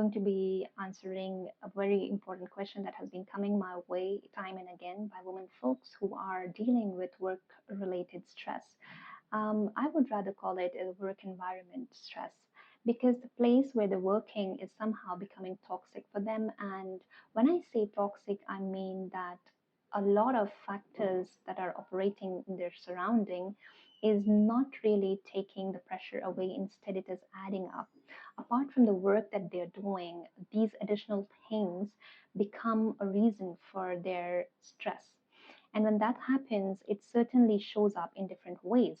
going to be answering a very important question that has been coming my way time and again by women folks who are dealing with work related stress. I would rather call it a work environment stress because the place where they're working is somehow becoming toxic for them. And when I say toxic, I mean that a lot of factors that are operating in their surrounding is not really taking the pressure away. Instead, it is adding up. Apart from the work that they're doing, these additional things become a reason for their stress. And when that happens, it certainly shows up in different ways.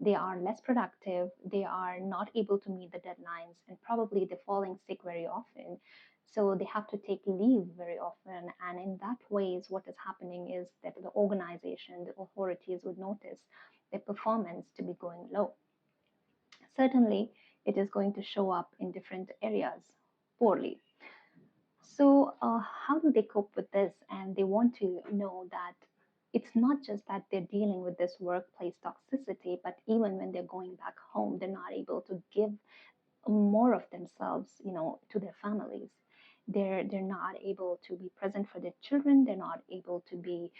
They are less productive, they are not able to meet the deadlines, and probably they're falling sick very often. So they have to take leave very often. And in that ways, what is happening is that the organization, the authorities would notice their performance to be going low. Certainly, it is going to show up in different areas poorly. So, how do they cope with this? And they want to know that it's not just that they're dealing with this workplace toxicity, but even when they're going back home, they're not able to give more of themselves, to their families. They're not able to be present for their children. They're not able to be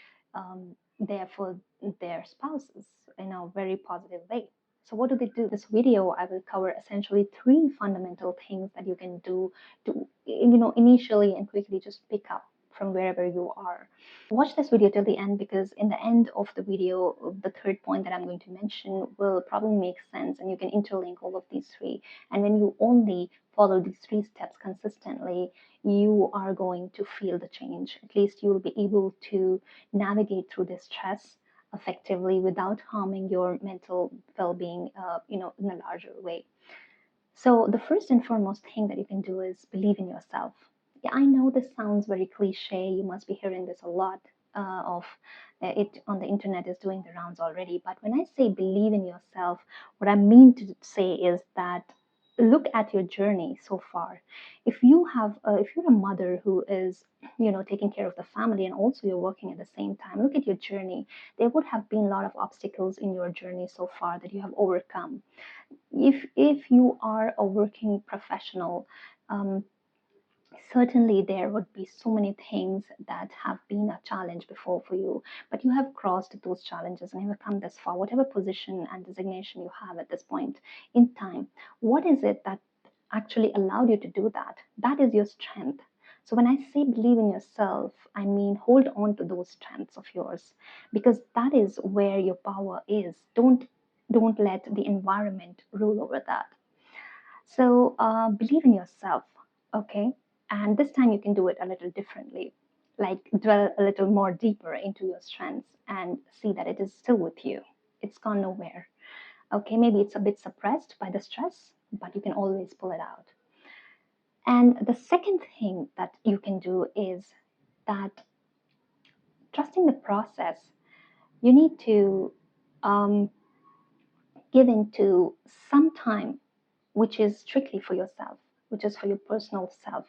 there for their spouses in a very positive way. So what do they do? This video, I will cover essentially three fundamental things that you can do to, initially and quickly just pick up from wherever you are. Watch this video till the end because in the end of the video, the third point that I'm going to mention will probably make sense and you can interlink all of these three. And when you only follow these three steps consistently, you are going to feel the change. At least you will be able to navigate through this stress effectively without harming your mental well-being, in a larger way. So the first and foremost thing that you can do is believe in yourself. Yeah, I know this sounds very cliche. You must be hearing this a lot of it on the internet is doing the rounds already. But when I say believe in yourself, what I mean to say is that look at your journey so far. If you're a mother who is, taking care of the family and also you're working at the same time, look at your journey. There would have been a lot of obstacles in your journey so far that you have overcome. If you are a working professional, um, certainly there would be so many things that have been a challenge before for you, but you have crossed those challenges and you have come this far. Whatever position and designation you have at this point in time, what is it that actually allowed you to do that? That is your strength. So when I say believe in yourself, I mean hold on to those strengths of yours because that is where your power is. Don't let the environment rule over that. So believe in yourself, okay? And this time you can do it a little differently, like dwell a little more deeper into your strengths and see that it is still with you. It's gone nowhere. Okay, maybe it's a bit suppressed by the stress, but you can always pull it out. And the second thing that you can do is that trusting the process, you need to um, give into some time which is strictly for yourself, which is for your personal self.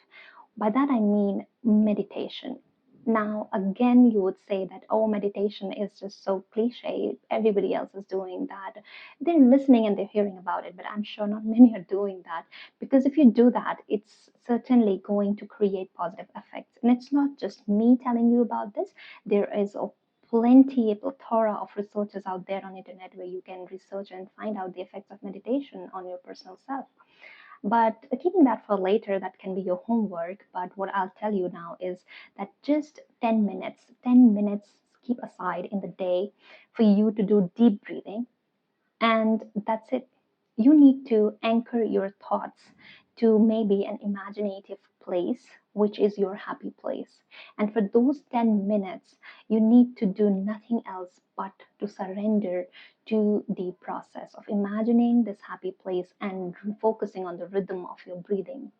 By that I mean meditation. Now, again, you would say that, oh, meditation is just so cliche. Everybody else is doing that. They're listening and they're hearing about it, but I'm sure not many are doing that. Because if you do that, it's certainly going to create positive effects. And it's not just me telling you about this, there is a plenty, a plethora of resources out there on internet where you can research and find out the effects of meditation on your personal self. But keeping that for later, that can be your homework. But what I'll tell you now is that just 10 minutes keep aside in the day for you to do deep breathing, and that's it. You need to anchor your thoughts to maybe an imaginative place, which is your happy place. And for those 10 minutes, you need to do nothing else but to surrender to the process of imagining this happy place and focusing on the rhythm of your breathing.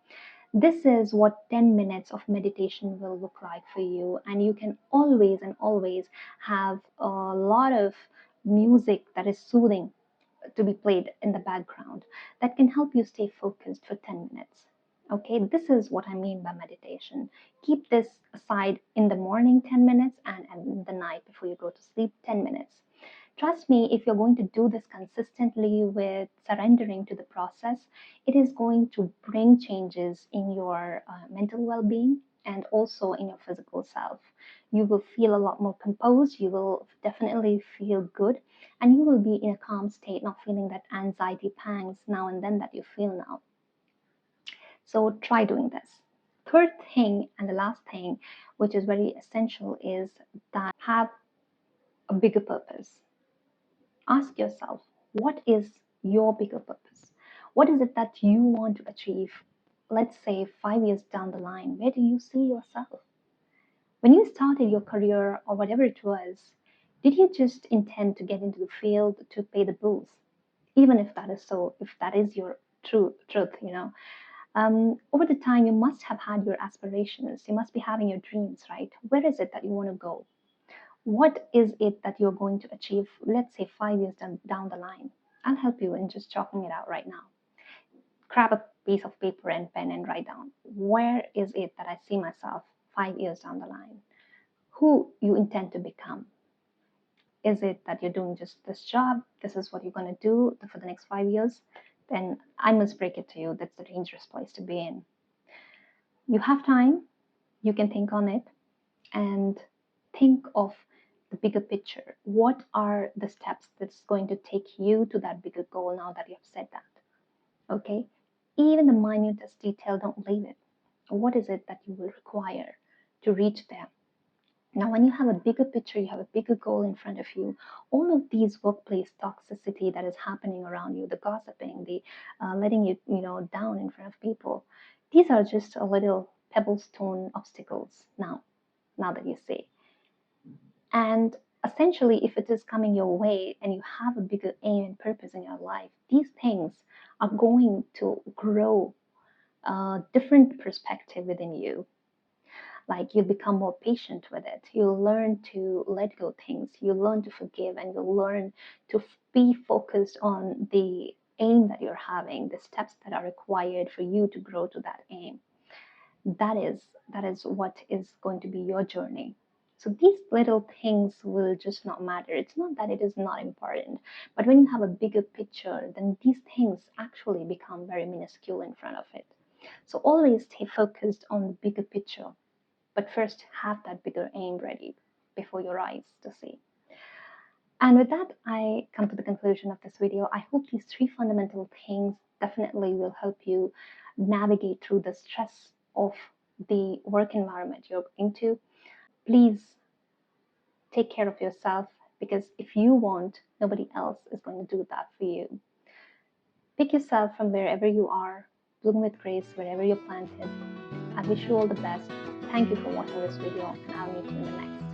This is what 10 minutes of meditation will look like for you. And you can always and always have a lot of music that is soothing to be played in the background that can help you stay focused for 10 minutes. Okay, this is what I mean by meditation. Keep this aside in the morning 10 minutes and in the night before you go to sleep 10 minutes. Trust me, if you're going to do this consistently with surrendering to the process, it is going to bring changes in your mental well being and also in your physical self. You will feel a lot more composed, you will definitely feel good, and you will be in a calm state, not feeling that anxiety pangs now and then that you feel now. So try doing this. Third thing, and the last thing, which is very essential, is that have a bigger purpose. Ask yourself, what is your bigger purpose? What is it that you want to achieve? Let's say 5 years down the line, where do you see yourself? When you started your career or whatever it was, did you just intend to get into the field to pay the bills? Even if that is so, if that is your true truth, over the time, you must have had your aspirations. You must be having your dreams, right? Where is it that you want to go? What is it that you're going to achieve, let's say 5 years down the line? I'll help you in just chalking it out right now. Grab a piece of paper and pen and write down, where is it that I see myself 5 years down the line? Who you intend to become? Is it that you're doing just this job? This is what you're going to do for the next 5 years? Then I must break it to you. That's a dangerous place to be in. You have time, you can think on it, and think of the bigger picture. What are the steps that's going to take you to that bigger goal now that you have said that? Okay? Even the minutest detail, don't leave it. What is it that you will require to reach there? Now, when you have a bigger picture, you have a bigger goal in front of you, all of these workplace toxicity that is happening around you, the gossiping, the letting you down in front of people, these are just a little pebblestone obstacles now that you see. And essentially, if it is coming your way and you have a bigger aim and purpose in your life, these things are going to grow a different perspective within you. Like you'll become more patient with it. You'll learn to let go things. You'll learn to forgive, and you'll learn to be focused on the aim that you're having, the steps that are required for you to grow to that aim. That is what is going to be your journey. So these little things will just not matter. It's not that it is not important, but when you have a bigger picture, then these things actually become very minuscule in front of it. So always stay focused on the bigger picture, but first have that bigger aim ready before your eyes to see. And with that, I come to the conclusion of this video. I hope these three fundamental things definitely will help you navigate through the stress of the work environment you're into. Please take care of yourself, because if you want, nobody else is going to do that for you. Pick yourself from wherever you are, bloom with grace wherever you're planted. I wish you all the best. Thank you for watching this video, and I'll meet you in the next.